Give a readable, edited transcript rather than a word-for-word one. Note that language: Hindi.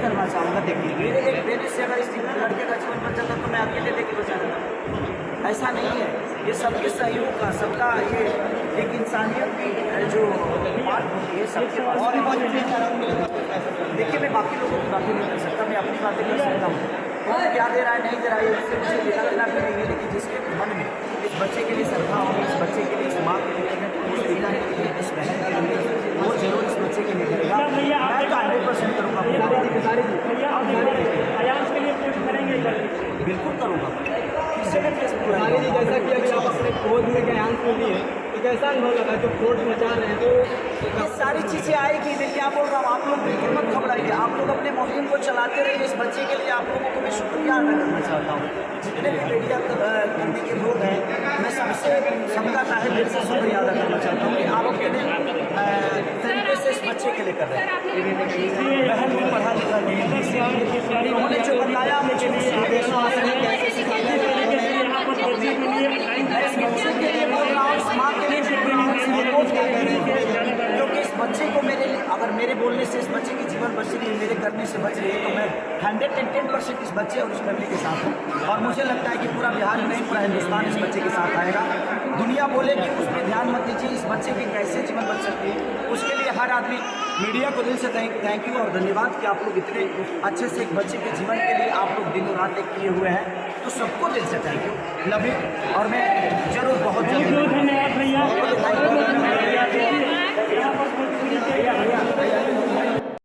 करना चाहूँगा। देखिए मेरे से अगर इस लड़के का जीवन बच जाता तो मैं अकेले लेके बचा देता, ऐसा नहीं है। ये सबके सहयोग का, सबका ये एक इंसानियत की जो बात होती है सबके पास। और देखिए मैं बाकी लोगों की बातें नहीं कर सकता, मैं अपनी बातें कर सकता हूँ। कौन क्या दे रहा है नहीं दे रहा है इससे मुझे लेना देना भी नहीं है, लेकिन जिसके मन में इस बच्चे के लिए श्रद्धा होगी, इस बच्चे के लिए, इस माँ के लिए, इस पिता के लिए, इस बहन के लिए, वो जरूर इस बच्चे के लिए करेगा। मैं तो 100% करूँगा, बिल्कुल करूँगा। जैसा कि अभी आप अपने क्रोध में ज्ञान को लिए तो कैसा अनुभव लगा जो क्रोध मचा रहे हैं? तो ये सारी चीज़ें आएगी। मैं क्या बोल रहा हूँ, आप लोग बिल्कुल मत घबराइए, आप लोग अपने मुहिम को चलाते रहिए। इस बच्चे के लिए आप लोगों को मैं शुक्रिया अदा करना चाहता हूँ। जितने भी मीडिया करने के लोग हैं, मैं सबका तहे दिल से शुक्रिया अदा करना चाहता हूँ कि आप अपने तरीके से इस बच्चे के लिए कर रहे हैं। बहन को पढ़ा लिखा नहीं, उन्होंने जो बताया मुझे क्योंकि इस बच्चे को अगर मेरे बोलने से इस बच्चे की जीवन बच रही है, मेरे करने से बच रही है, तो मैं 110% इस बच्चे और इस फैमिली के साथ हूँ। और मुझे लगता है कि पूरा बिहार नहीं, पूरा हिंदुस्तान इस बच्चे के साथ आएगा। दुनिया बोले कि उस पर ध्यान मत दीजिए, इस बच्चे की कैसे जीवन बच सकती है, उसके लिए हर आदमी मीडिया को दिल से थैंक यू और धन्यवाद कि आप लोग इतने अच्छे से एक बच्चे के जीवन के लिए आप लोग दिनों रात एक किए हुए हैं। तो सबको दिल से थैंक यू, लव यू। और मैं जरूर बहुत जल्द